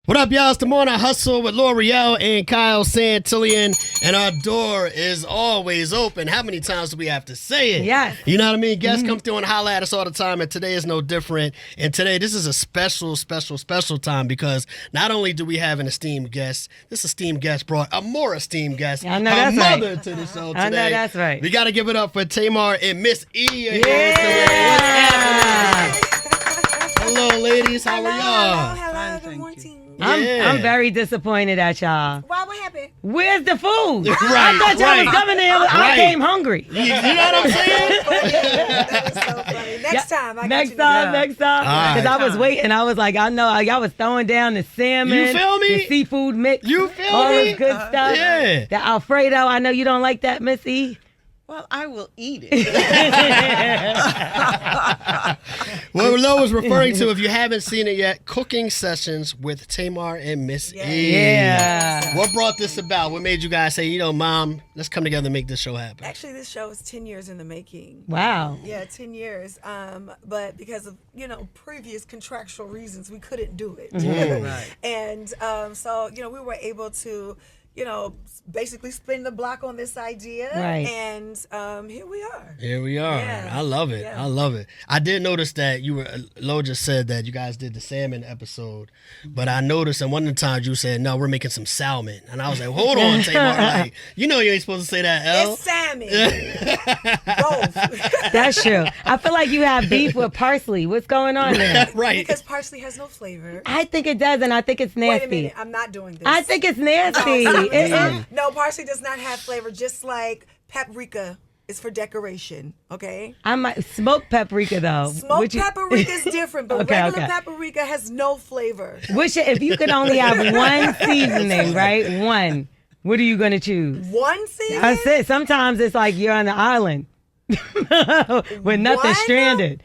What up, y'all? It's the Morning Hustle with L'Oreal and Kyle Santillian, and our door is always open. How many times do we have to say it? Yes. You know what I mean? Guests come through and holler at us all the time, and today is no different. And today, this is a special time because not only do we have an esteemed guest, this esteemed guest brought a more esteemed guest, I know her that's mother right. to the show today. I know that's right. We got to give it up for Tamar and Miss E. Yeah. What's happening? Hello, ladies. How are y'all? Hello, good morning. I'm very disappointed at y'all. Why? What happened? Where's the food? Right, I thought y'all right. was coming in. I Right. came hungry. You know what I'm saying? That was so funny. Next time. Next time. All Because right. I was waiting. I was like, I know y'all was throwing down the salmon. You feel me? The seafood mix. You feel all me? this good stuff. Yeah. The Alfredo. I know you don't like that, Miss E. Well, I will eat it. What Lo was referring to, if you haven't seen it yet, cooking sessions with Tamar and Miss E. Yeah. What brought this about? What made you guys say, you know, Mom, let's come together and make this show happen? Actually, this show is 10 years in the making. Wow. Yeah, 10 years. But because of, previous contractual reasons, we couldn't do it. Right. And so, we were able to, basically spin the block on this idea. Right. And here we are. Here we are. Yeah. I love it. Yeah. I love it. I did notice that Lo just said that you guys did the salmon episode, but I noticed in one of the times you said, no, we're making some salmon. And I was like, hold on, Tamar. Like, you ain't supposed to say that, L. It's salmon. Both. That's true. I feel like you have beef with parsley. What's going on there? Right. Because parsley has no flavor. I think it does, and I think it's Wait a nasty. minute. I'm not doing this. I think it's nasty. No, parsley does not have flavor, just like paprika is for decoration, okay? I might smoke paprika though. Smoked paprika is different, but Okay, regular okay. paprika has no flavor. If you could only have one seasoning, right? One. What are you gonna choose? One season? I said sometimes it's like you're on the island with nothing One? stranded.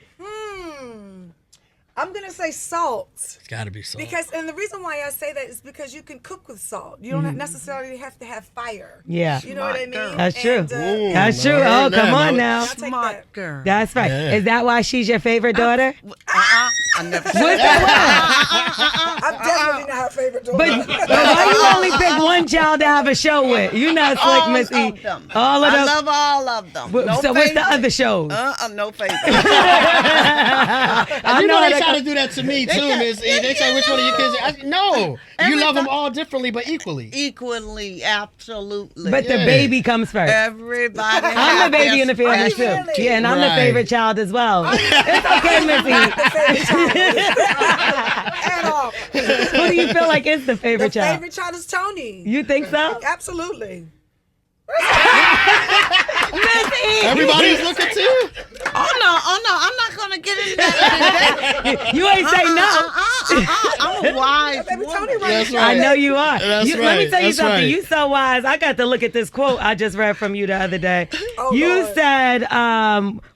I'm going to say salt. It's got to be salt. And the reason why I say that is because you can cook with salt. You don't necessarily have to have fire. Yeah. You know what I mean? Smart girl. That's true. And, That's true. I Oh, heard come that. on now. I'll take Smart that. girl. That's right. Yeah. Is that why she's your favorite daughter? I never said What's that. that? I'm definitely not her favorite daughter. But why you only pick one child to have a show with? You not slick, All Miss E. of them. All of I them. love all of them. No So what's the favorite. other shows? No favorite. You know they that try to do that to me too, Miss E. They say, which one of your kids? No. You love them all differently, but equally. Equally, absolutely. But the Yeah. baby comes first. Everybody. I'm the baby in the family too. Really? Yeah, and I'm the Right. favorite child as well. It's okay, Missy. favorite child. At all. Who do you feel like is the The favorite child? favorite child is Tony. You think so? Absolutely. Missy! Everybody's looking to you. Oh no, I'm not gonna get into that. You ain't say no. I'm a wise Baby woman. Tony right That's here. right. I know you are. That's Let me right. tell you That's something. right. You so wise. I got to look at this quote I just read from you the other day. Oh, you Lord. said,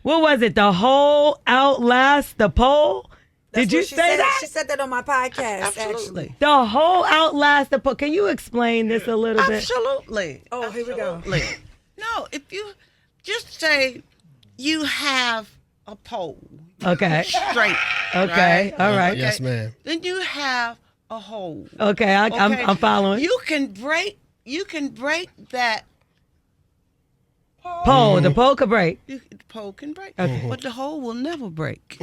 what was it? The whole outlast the pole? That's Did you what she say said. that? She said that on my podcast, actually. Absolutely. The whole outlast the pole. Can you explain this a little bit? Absolutely. Oh, here we go. Absolutely. No, if you just say you have a pole Okay. straight. Okay. Right? All right. Yes, ma'am. Then you have a hole. Okay. I'm following. You can break that Pole. The pole could break. the pole can break. Okay. But the hole will never break.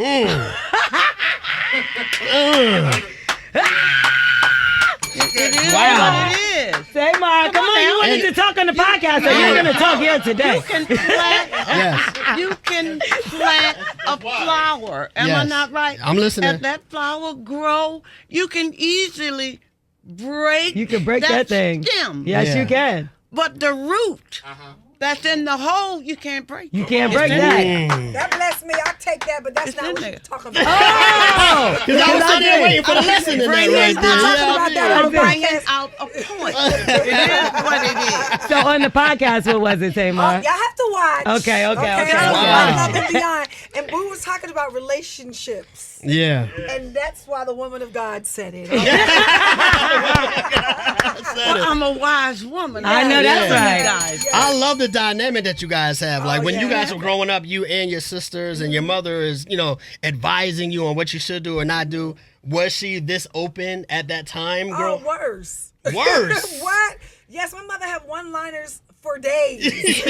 It is Wow. what it is. Say, Mark, come on. You wanted to talk on the podcast, so you're going to talk here today. You can plant Yes. you can plant a flower. Am I Yes. not right? I'm listening. As that flower grow, you can easily break You can break that thing. stem. Yes, Yeah. you can. But the root that's in the hole, you can't break. You can't It's break in that. there. That blessed me. I'll take that, but that's It's not in what there. you're talking about. Oh! Because I was sitting there waiting for the lesson in there right there. Bring talking about Yeah, that I on mean. the Bringing out a point. It is what it is. So on the podcast, what was it, Tamar? Y'all have to watch. Okay. Wow. Above and beyond. And we was talking about relationships. Yeah. And that's why the woman of God said it. said it. I'm a wise woman. I know that's right. Guys. I love the dynamic that you guys have. Like when you yeah. guys were growing up, you and your sisters, and your mother is, advising you on what you should do or not do. Was she this open at that time, girl? Oh, worse. Worse. What? Yes, my mother had one-liners for days.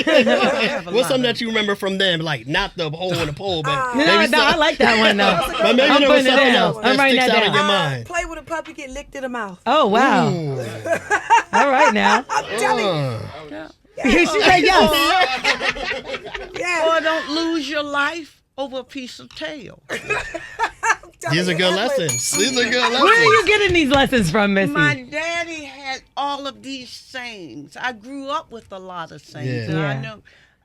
What's something that you remember from them? Like not the hole in the pole, but No, I like that one though. but maybe I'm there was putting it something down. else I'm that writing sticks that out in your down. mind. Play with a puppy, get licked in the mouth. Oh wow! Ooh. All right now. I'm telling you. She said yes. Yeah. Or don't lose your life over a piece of tail. These are good lessons. These are good lessons. Where are you getting these lessons from, Missy? My daddy had all of these sayings. I grew up with a lot of sayings, Yeah. and Yeah.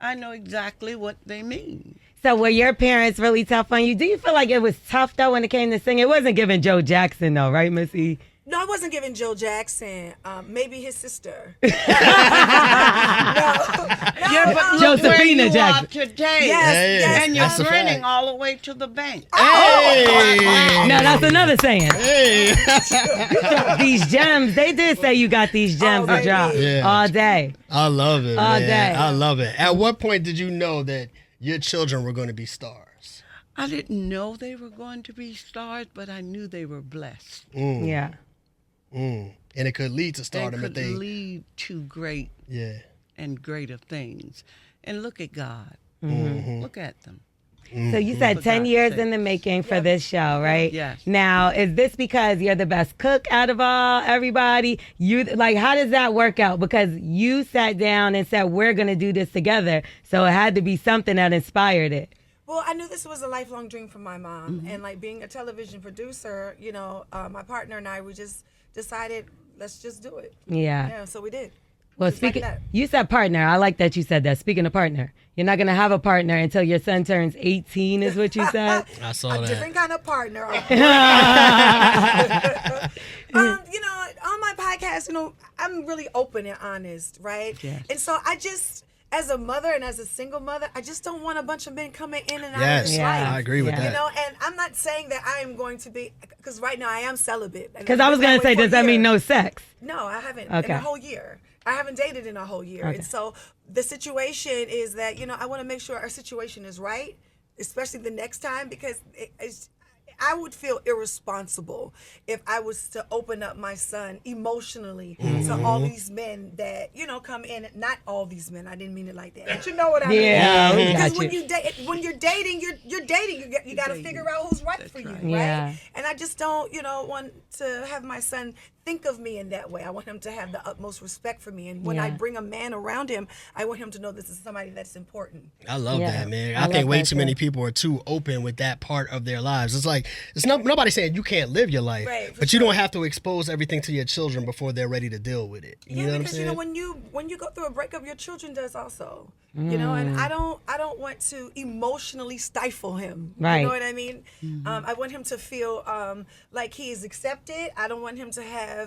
I know exactly what they mean. So were your parents really tough on you? Do you feel like it was tough though when it came to singing? It wasn't giving Joe Jackson though, right, Missy? No, I wasn't giving Joe Jackson. Maybe his sister. Yeah, but look Josephina where you Jackson. are today, Yes, Hey, yes. and you're that's a grinning fact. all the way to the bank. Hey. No, that's another saying. Hey. These gems, they did say you got these gems to baby. drop Yeah. all day. I love it, All man. day. I love it. At what point did you know that your children were going to be stars? I didn't know they were going to be stars, but I knew they were blessed. Yeah. And it could lead to They stardom if could they. lead to great Yeah. and greater things. And look at God. Mm-hmm. Look at them. So you said For 10 God's years sake. in the making for this show, right? Yes. Now, is this because you're the best cook out of everybody? You like, how does that work out? Because you sat down and said, we're going to do this together. So it had to be something that inspired it. Well, I knew this was a lifelong dream for my mom. And like being a television producer, my partner and I, we just decided, let's just do it. Yeah. Yeah, so we did. Well, Just like speaking, that. you said partner. I like that you said that. Speaking of partner, you're not going to have a partner until your son turns 18 is what you said. I saw A that. different kind of partner. On my podcast, I'm really open and honest, right? Yes. And so I just, as a mother and as a single mother, I just don't want a bunch of men coming in and out of Yes, this Yeah. life. I agree with Yeah. that. And I'm not saying that I am going to be, because right now I am celibate. Because I was going to say, does that mean no sex? No, I haven't Okay. in a whole year. I haven't dated in a whole year. Okay. And so the situation is that, I want to make sure our situation is right, especially the next time, because I would feel irresponsible if I was to open up my son emotionally to all these men that, come in. Not all these men. I didn't mean it like that. But you know what I mean? Yeah, we Because got when you. you're dating, you're dating. You got to figure out who's right for you, right? Yeah. And I just don't, want to have my son think of me in that way. I want him to have the utmost respect for me. And when I Yeah. bring a man around him, I want him to know this is somebody that's important. I love Yeah. that, man. I I think love way that too many too. people are too open with that part of their lives. It's like nobody saying you can't live your life, Right, for but you sure. don't have to expose everything to your children before they're ready to deal with it. You know what I'm Because saying? when you go through a breakup, your children does also. And I don't want to emotionally stifle him. Right. You know what I mean? I want him to feel like he is accepted. I don't want him to have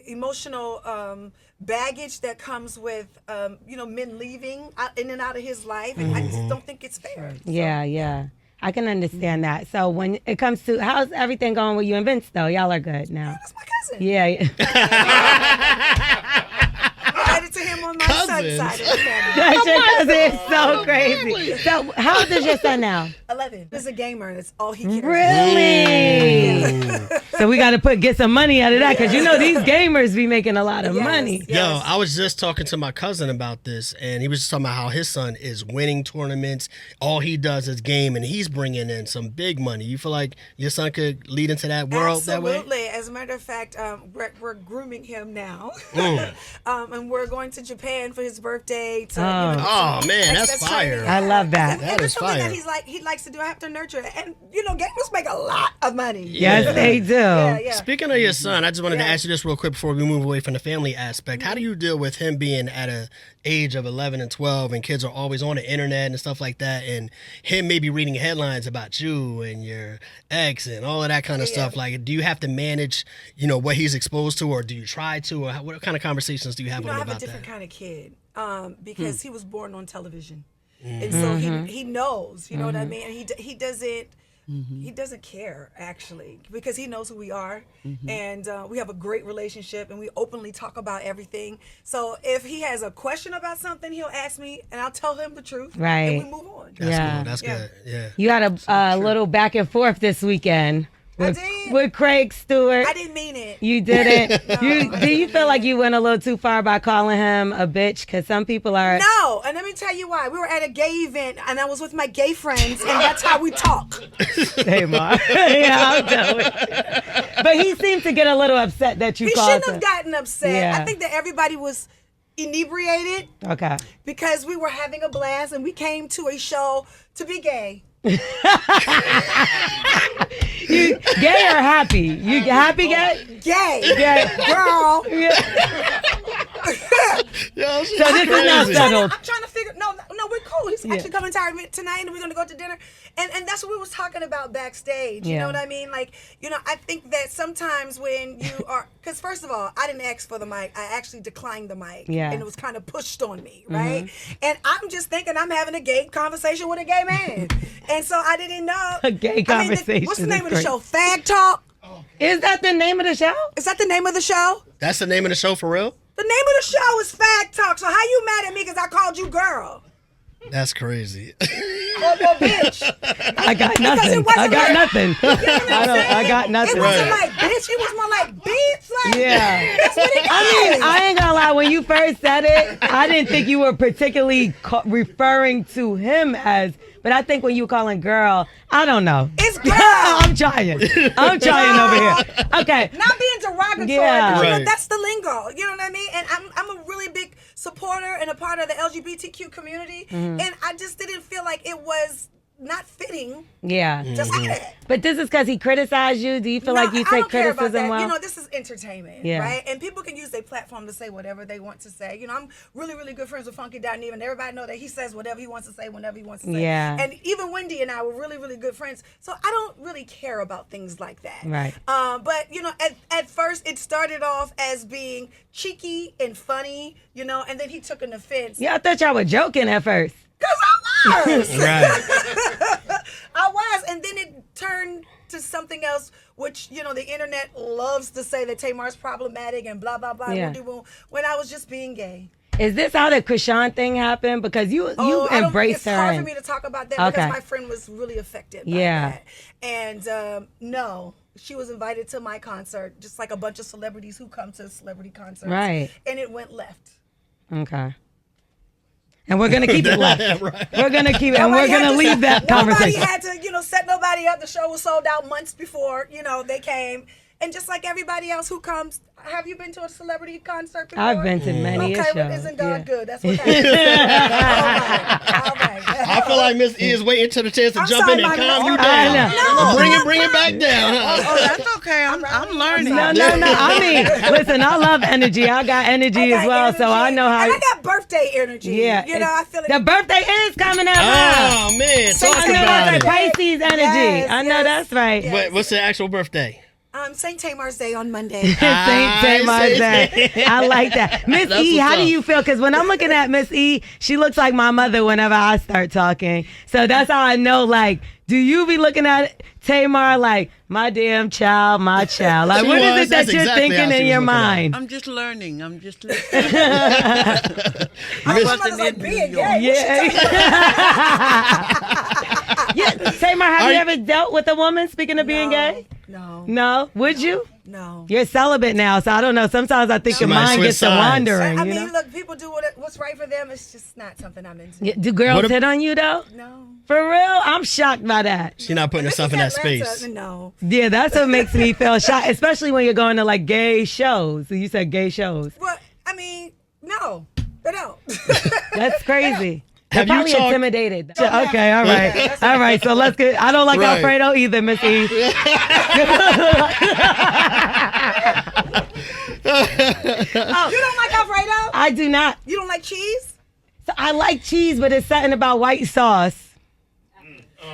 emotional baggage that comes with men leaving in and out of his life, and I just don't think it's fair. Yeah. I can understand that. So when it comes to, how's everything going with you and Vince though? Y'all are good now. That's my cousin. Yeah. I'm related to him on my son's Cousins. side of the family. That's your cousin. It's so crazy. So how old is your son now? 11. He's a gamer. That's all he cares about. Really? So we got to get some money out of that because these gamers be making a lot of Yes. money. Yeah. Yo, Yes. I was just talking to my cousin about this, and he was just talking about how his son is winning tournaments. All he does is game, and he's bringing in some big money. You feel like your son could lead into that world that way? Absolutely. As a matter of fact, we're grooming him now, and we're going to Japan for his birthday. To, Oh, man, that's fire. I love that. That is it's something fire. that he likes to do. I have to nurture it, and gamers make a lot of money. Yes, they do. Yeah. Speaking of your son, I just wanted to Yeah. ask you this real quick before we move away from the family aspect. How do you deal with him being at a age of 11 and 12 and kids are always on the internet and stuff like that, and him maybe reading headlines about you and your ex and all of that kind of stuff? Like, do you have to manage, what he's exposed to, or do you try to, or what kind of conversations do you have with I him have a about different that? kind of kid because he was born on television, and so he knows. You know what I mean? And he doesn't He doesn't care, actually, because he knows who we are, and we have a great relationship, and we openly talk about everything. So if he has a question about something, he'll ask me, and I'll tell him the truth, Right. and we move on. That's Yeah. good. That's good. Yeah. You had a little back and forth this weekend with, did. with Craig Stewart. I didn't mean it. You didn't. No, Do I you didn't feel mean like it. you went a little too far by calling him a bitch? Because some people are. No, and let me tell you why. We were at a gay event, and I was with my gay friends, and that's how we talk. Tamar. Yeah, I'm done with it. But he seemed to get a little upset that you He called shouldn't have him. gotten upset. Yeah. I think that everybody was inebriated Okay. because we were having a blast, and we came to a show to be gay. You gay or happy? You happy gay? Gay. Gay. Girl. Yo, So this is not crazy. settled. I'm trying to figure. No, we're cool. He's actually coming tonight, and we're gonna go to dinner. And that's what we was talking about backstage. You Yeah. know what I mean? Like, I think that sometimes when you are, because first of all, I didn't ask for the mic. I actually declined the mic. Yeah. And it was kind of pushed on me, right? And I'm just thinking I'm having a gay conversation with a gay man, and so I didn't know A gay I mean, conversation what's the is name of the great. show? Fag Talk. Is that the name of the show? Is that the name of the show? That's the name of the show for real? The name of the show is Fag Talk. So how you mad at me because I called you girl That's crazy. or bitch? I got Because nothing. it wasn't I got like- nothing. I got It nothing. wasn't like bitch. It was more like beats. Like, Yeah. that's what it I mean, is. I ain't gonna lie. When you first said it, I didn't think you were particularly referring to him as. But I think when you were calling girl, I don't know. It's girl. I'm trying over here. Okay. Not being derogatory, Yeah. but Right. that's the lingo. You know what I mean? And I'm a really big supporter and a part of the LGBTQ community, Mm-hmm. and I just didn't feel like it was not fitting Yeah. to say that. But this is because he criticized you. Do you feel No, like you I take don't care about criticism that. well? This is entertainment, Yeah. right? And people can use their platform to say whatever they want to say. I'm really, really good friends with Funky Neve, and everybody know that he says whatever he wants to say whenever he wants to say. Yeah. And even Wendy and I were really, really good friends. So I don't really care about things like that. Right. But at first it started off as being cheeky and funny, and then he took an offense. Yeah, I thought y'all were joking at first. Because I was. Right. I was, and then it turned to something else, which the internet loves to say that Tamar's problematic and blah blah blah. Yeah. Woo-de-woo, when I was just being gay. Is this how the Krishan thing happened? Because you embraced her. It's hard for and- me to talk about that Okay. because my friend was really affected by Yeah. that. And no, she was invited to my concert, just like a bunch of celebrities who come to celebrity concerts. Right. And it went left. Okay. And we're gonna keep it left. Right. We're gonna keep it, and Nobody we're had gonna to- leave that Nobody conversation. had to, set nobody up. The show was sold out months before, they came. And just like everybody else who comes, have you been to a celebrity concert before? I've been to many a Okay, show. well, isn't God Yeah. good? That's what happened. All right. I feel like Miss E is waiting till the chance to I'm jump sorry, in and my calm girl. you I down. know. Bring it back down. Oh, that's okay. I'm learning. No. I mean, listen, I love energy. I got energy I as got well, energy. so I know how. And I got birthday energy. Yeah, I feel it. the birthday is coming up. huh? Oh man, So talk I know about that's it. like Pisces energy. Yes, I know yes. that's right. Yes. What's the actual birthday? St. Tamar's Day on Monday. Saint Tamar's I Day. I like that. Miss That's E, what's how do up. you feel? Because when I'm looking at Miss E, she looks like my mother whenever I start talking. So that's how I know, like, do you be looking at Tamar like, my damn child, my child? Like, She what is was. it that That's you're exactly thinking how she in was your looking at it. mind? I'm just learning. I'm just listening. My wasn't mother's like, in being New York. gay. Yeah. Tamar, have Are you you- ever dealt with a woman, speaking of being gay? No. No? Would you? No. You're celibate now, so I don't know. Sometimes I think your might mind switch gets to sides. wandering, I you mean, know? look, people do what's right for them. It's just not something I'm into. Yeah, do girls What if- hit on you, though? No. For real? I'm shocked by that. She's not putting herself in that This is Atlanta. space. No. Yeah, that's what makes me feel shocked, especially when you're going to like gay shows. So you said gay shows. Well, I mean, no, they don't. That's crazy. They're Have you probably talked- intimidated. Okay, all right. All right, so let's get, I don't like Right. Alfredo either, Miss E. You don't like Alfredo? I do not. You don't like cheese? So I like cheese, but it's something about white sauce.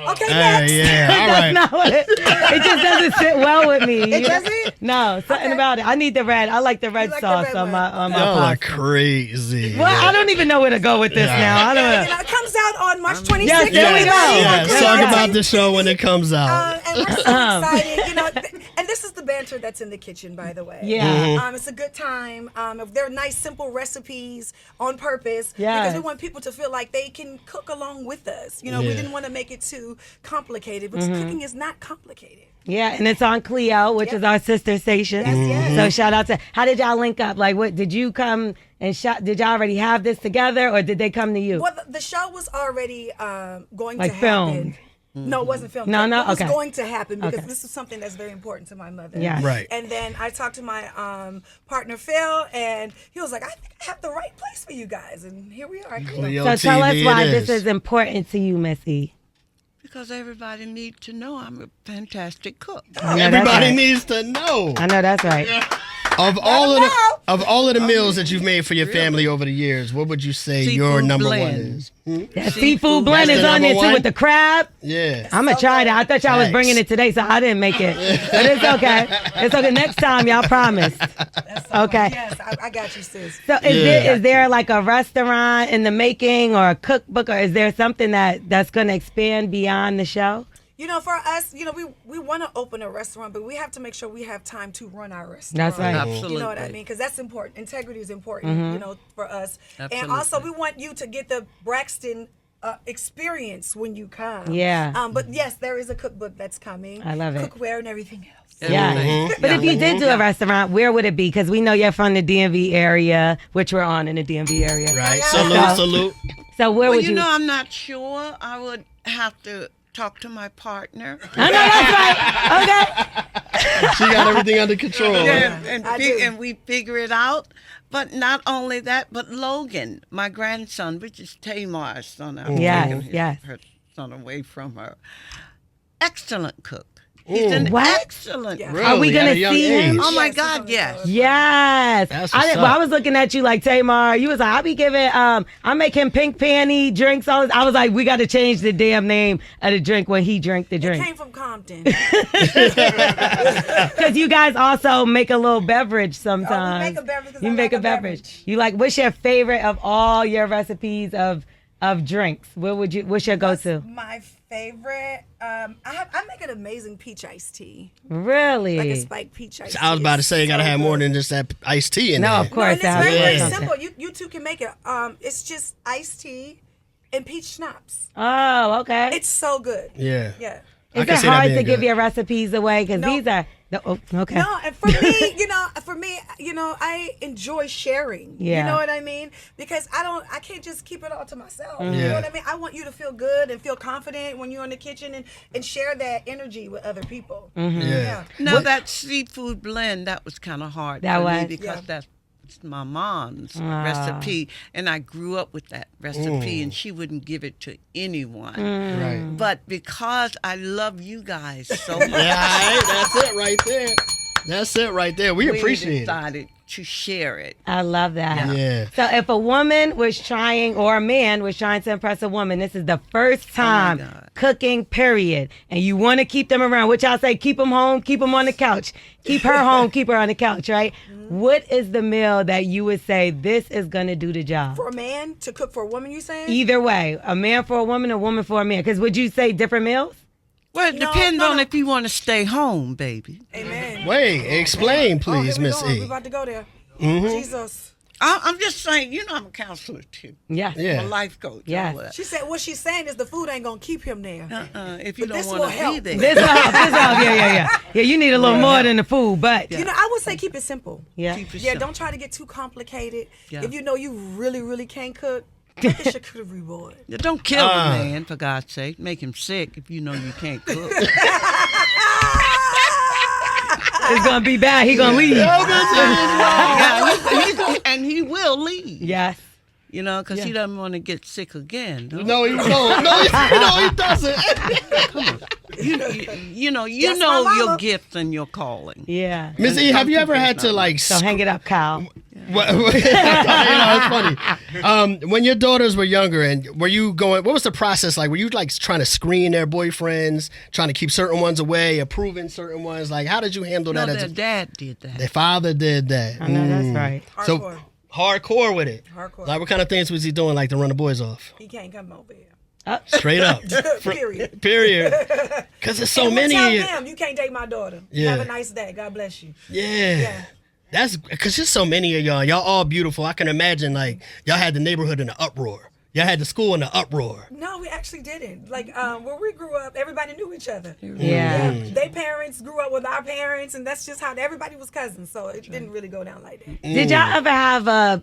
Okay, next. Yeah, all That's right. not what it just doesn't sit well with me. It doesn't? No, something about it. I need the red. I like the red like the sauce red on one. my Y'all are pasta. crazy. Well, I don't even know where to go with this now. I don't You know. know, it comes out on March 26th. Yes, there we go. Yes, Yeah. talk Yeah. about the show when it comes out. And we're so excited, you know. And this is the banter that's in the kitchen, by the way. Yeah. It's a good time. If they're nice, simple recipes on purpose, Yes. because we want people to feel like they can cook along with us. You know, we Yeah. didn't want to make it too complicated, because cooking is not complicated. Yeah, and it's on Cleo, which Yep. is our sister station. Yes, yes. So shout out to. How did y'all link up? Like, what did you come and shot? Did y'all already have this together, or did they come to you? Well, the show was already going Like to filmed? happen. No, it wasn't filmed. No, no? It was Okay. going to happen because Okay. this is something that's very important to my mother. Yeah. Right. And then I talked to my partner Phil, and he was like, "I think I have the right place for you guys." And here we are. Cleo So tell us TV why it this is important to you, Miss E. Because everybody needs to know I'm a fantastic cook. I know that's Everybody right. needs to know. I know that's right. Of all of the meals that you've made for your family over the years, what would you say your Seafood number blend. one is? That seafood blend That's is the on number there too one? with the crab. Yeah. I'm gonna try that. I thought y'all was bringing it today, so I didn't make it. But it's okay. It's okay. Next time, y'all promise. Okay. Yes, I got you, sis. So is there like a restaurant in the making or a cookbook, or is there something that's gonna expand beyond the show? You know, for us, you know, we want to open a restaurant, but we have to make sure we have time to run our restaurant. That's right. Absolutely. You know what I mean? Because that's important. Integrity is important, you know, for us. And Absolutely. also, we want you to get the Braxton experience when you come. Yeah. But yes, there is a cookbook that's coming. I love it. Cookware and everything else. Yeah. But if you did do a restaurant, where would it be? Because we know you're from the DMV area, which we're on in the DMV area. Right. So- Salute. So where Well, would you you? know, I'm not sure. I would have to talk to my partner. I know that's right. Okay. She got everything under control. I do. And we figure it out. But not only that, but Logan, my grandson, which is Tamar's son. I'm Yes, taking yes. her son away from her. Excellent cook. He's an What? excellent cook. Really? Are we At gonna a young see him? age. Oh my Yes, God, it's yes. Yes. That's I what's didn't, well, up. I was looking at you like Tamar. You was like, I be giving I make him pink panty drinks. All this. I was like, we got to change the damn name of the drink when he drank the It drink. came from Compton. Because you guys also make a little beverage sometimes. make a beverage 'cause You I make like a a beverage. beverage. You like? What's your favorite of all your recipes of drinks? What would you? What's your go-to? My favorite, I make an amazing peach iced tea. Really? Like a spiked peach iced tea. I was about to say, you It's gotta so have more good. than just that iced tea in No, there. of course. And it's very, that very has simple. something. You two can make it. It's just iced tea and peach schnapps. Oh, okay. It's so good. Yeah. Yeah. I Is can it see that hard being to give good. your recipes away? Because No. these are. Okay. No, and for me, I enjoy sharing. Yeah. You know what I mean? Because I can't just keep it all to myself. You Yeah. know what I mean? I want you to feel good and feel confident when you're in the kitchen and share that energy with other people. Yeah. Now, that seafood blend, that was kind of hard That for was? me because Yeah. that's my mom's Ah. recipe. And I grew up with that recipe, and she wouldn't give it to anyone. Right. But because I love you guys so much, Yeah, that's it right there. That's it right there. We appreciate it. decided to share it. I love that. Yeah. So if a woman was trying, or a man was trying to impress a woman, this is the first time God. cooking, period. And you want to keep them around, which I'll say, keep them home, keep them on the couch. Keep her home, keep her on the couch, right? What is the meal that you would say this is going to do the job? For a man to cook for a woman, you saying? Either way, a man for a woman for a man. Because would you say different meals? Well, it No, depends no, on no. if you want to stay home, baby. Amen. Wait, explain, Oh, here please, we Miss going. E. We're about to go there. Jesus. I'm just saying, you know, I'm a counselor too. Yes. Yeah. I'm a life coach. Yes. all that. She said what she's saying is the food ain't gonna keep him there. If you But don't this will want to be help. there. This help. Yeah. Yeah, you need a little more than the food, but You know, I would say keep it simple. yeah. Keep it Yeah, simple. don't try to get too complicated. Yeah. If you know you really, really can't cook, make a charcuterie board. Yeah, don't kill the man, for God's sake. Make him sick if you know you can't cook. It's going to be bad. He going to leave. And he will leave. Yes. You know, because he Yeah. doesn't want to get sick again. Don't No, he don't. No, he doesn't. you know That's my your mama. gift and your calling. Yeah. Miss E, have you ever had to like? So hang it up, Kyle. It's funny. When your daughters were younger, and were you going? What was the process like? Were you like trying to screen their boyfriends, trying to keep certain ones away, approving certain ones? Like, how did you handle that? Their dad did that. Their father did that. I know that's right. So Hardcore. hardcore with it. Hardcore. Like, what kind of things was he doing, like to run the boys off? He can't come over here. Straight up. Period. Period. Because there's so And many. tell them you can't date my daughter. Yeah. Have a nice day. God bless you. Yeah. Yeah. That's because there's so many of y'all. Y'all all beautiful. I can imagine, like, y'all had the neighborhood in an uproar. Y'all had the school in an uproar. No, we actually didn't. Like, where we grew up, everybody knew each other. Yeah. They parents grew up with our parents, and that's just how everybody was cousins. So it didn't really go down like that. Did y'all ever have a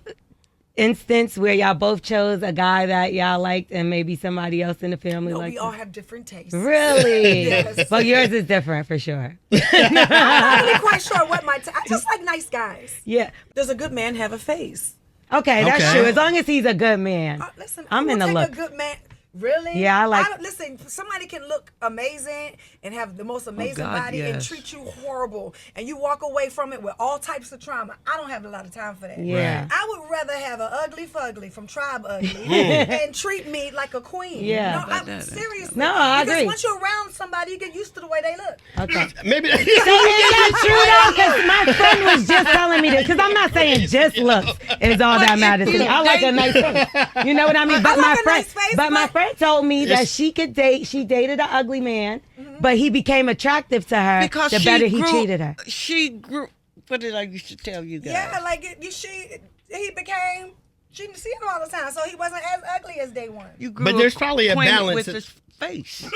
instance where y'all both chose a guy that y'all liked and maybe somebody else in the family No, liked? we all have different tastes. Really? Yes. Well, yours is different for sure. I'm not really quite sure what I just like nice guys. Yeah. Does a good man have a face? Okay, that's Okay. true. As long as he's a good man. Listen, I'm I in will the take look. a good man. Really? Yeah, I like- Listen, somebody can look amazing and have the most amazing God, body and yes. treat you horrible, and you walk away from it with all types of trauma. I don't have a lot of time for that. Yeah. I would rather have an ugly fugly from Tribe Ugly and treat me like a queen. Yeah. No, I'm seriously. No, I because agree. once you're around somebody, you get used to the way they look. Okay. Maybe. Is that true though? Because my friend was just telling me this. Because I'm not saying just looks is all that matters to me. I like a nice face. You know what I mean? But I like my a friend, nice face, but my but- friend told me that Yes. she could date. She dated an ugly man, but he became attractive to her Because the she better he grew, treated her. She grew. What did I used to tell you guys? Yeah, like he became. She didn't see him all the time, so he wasn't as ugly as day one. You grew But there's probably a acquainted balance. with his face.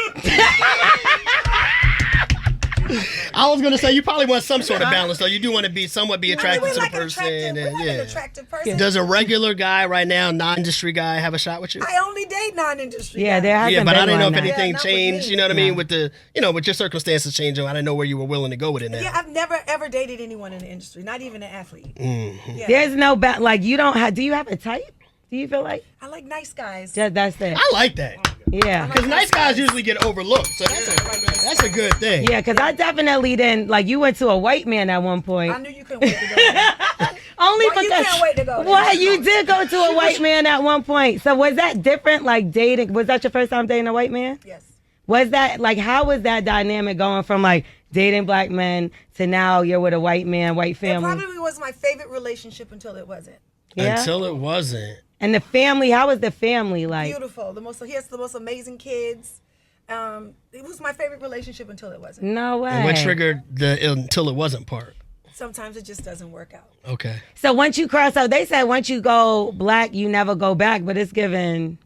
I was gonna say you probably want some sort of balance, though. You do want to be somewhat I mean, attracted we to the like an person, attractive, we and like yeah. an attractive person. Does a regular guy right now, non-industry guy, have a shot with you? I only date non-industry. Yeah, guys. there hasn't Yeah, but I been didn't know if one that- anything Yeah, not with changed. me. You know what I mean? Yeah. With the, with your circumstances changing, I didn't know where you were willing to go with it now. Yeah, I've never ever dated anyone in the industry, not even an athlete. Mm-hmm. Yeah. There's no like you don't have. Do you have a type? Do you feel like I like nice guys. that's it? I like that Yeah. because nice guys usually get overlooked, so that's a good thing. Yeah, because I definitely didn't like. You went to a white man at one point. I knew you couldn't wait to go there. Only Well, you because can't wait to go there. What you did go to a white man at one point. So was that different? Like dating? Was that your first time dating a white man? Yes. Was that like how was that dynamic going from like dating black men to now you're with a white man, white It family? probably was my favorite relationship until it wasn't. Yeah. Until it wasn't. And the family, how was the family like? Beautiful. He has the most amazing kids. It was my favorite relationship until it wasn't. No way. And what triggered the until it wasn't part? Sometimes it just doesn't work out. Okay. So once you cross out, they said once you go black, you never go back. But it's given.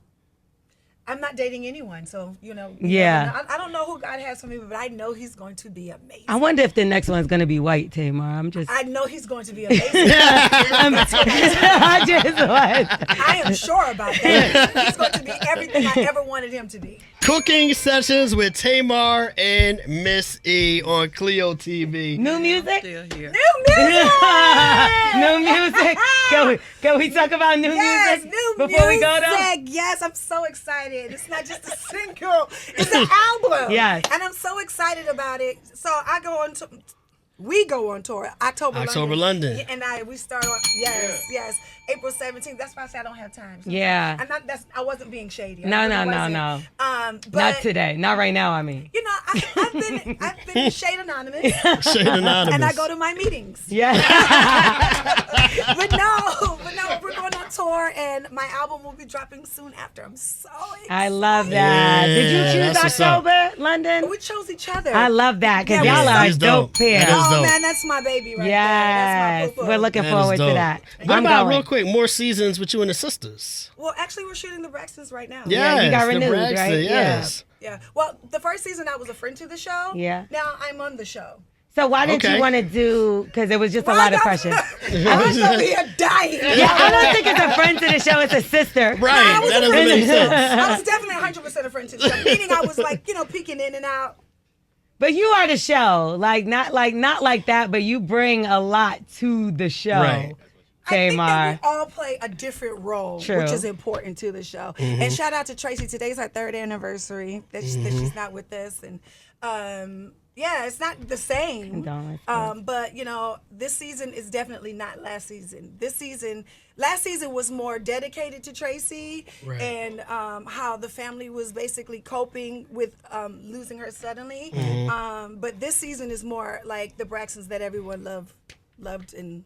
I'm not dating anyone, so you Yeah. never know. I don't know who God has for me, but I know He's going to be amazing. I wonder if the next one's gonna be white, Tamar. I'm just. I know He's going to be amazing. I just was. I am sure about that. He's going to be everything I ever wanted him to be. Cooking sessions with Tamar and Miss E on Cleo TV. New music. Still here. New music! New music. Can we talk about new Yes, music new before we go though? music. Yes, I'm so excited. It's not just a single; it's an album. Yes. and I'm so excited about it. So we go on tour October London. Yeah, and we start on yes April 17th. That's why I say I don't have time. So Yeah. I'm not. I wasn't being shady. I No. really wasn't. But Not today. Not right now. I mean. You know, I've been Shade Anonymous, Shade Anonymous. and I go to my meetings. Yeah. but no, we're going on tour, and my album will be dropping soon after. I'm so excited. I love that. Yeah, Did you choose that's what's up. October, London? We chose each other. I love that because Yeah, y'all we- are a That's dope dope. pair. That is Oh dope. man, that's my baby right there. Yes, That's my boo-boo. we're looking That is forward to dope. that. What I'm about going. real quick more seasons with you and the sisters? Well, actually, we're shooting the Braxtons right now. Yeah, you got the renewed, Braxton, right? Yes. Yeah. Well, the first season I was a friend to the show. Yeah. Now I'm on the show. So why didn't Okay. you want to do? Because it was just a lot of pressure. I'm over here dying. Yeah, I don't think it's a friend to the show. It's a sister. Right. I was That a doesn't friend make to the show. sense. I was definitely 100% a friend to the show. Meaning I was like, peeking in and out. But you are the show, not like that. But you bring a lot to the show, Right. I think Tamar. that we all play a different role, True. which is important to the show. Mm-hmm. And shout out to Tracy. Today's our 3rd anniversary that she's not with us, and Yeah, it's not the same. Condolences. But you know, this season is definitely not last season. Last season was more dedicated to Tracy Right. and how the family was basically coping with losing her suddenly. But this season is more like the Braxtons that everyone loved and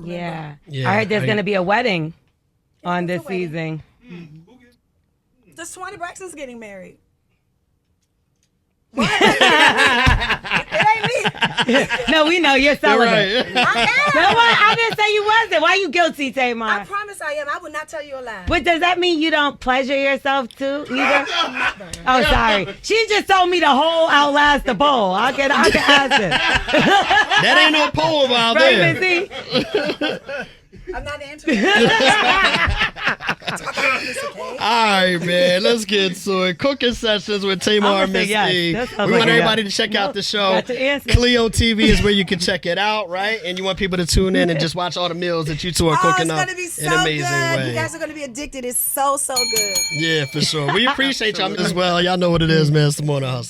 Yeah. Yeah, I heard there's I- going to be a wedding on What's this a wedding? season. The Swanee Braxton's getting married. It ain't me. No, we know you're You're celibate. right. I am. No, what? I didn't say you wasn't. Why you guilty, I Tamar? promise I am. I would not tell you a lie. But does that mean you don't pleasure yourself too either? Oh, sorry. She just told me to hold outlast the bowl. I can ask it. That ain't no poem out Right, there. Missy? I'm not answering. Talk about this, okay? All right, man. Let's get to it. Cooking sessions with Tamar I'ma and say Miss yes. E. That We sounds want like a everybody yes. to check out the show. Got your answer. Cleo TV is where you can check it out, right? And you want people to tune in and just watch all the meals that you two are Oh, cooking it's up gonna be so in an amazing good. way. You guys are gonna be addicted. It's so good. Yeah, for sure. We appreciate y'all as well. Y'all know what it is, man. It's the Morning Hustle.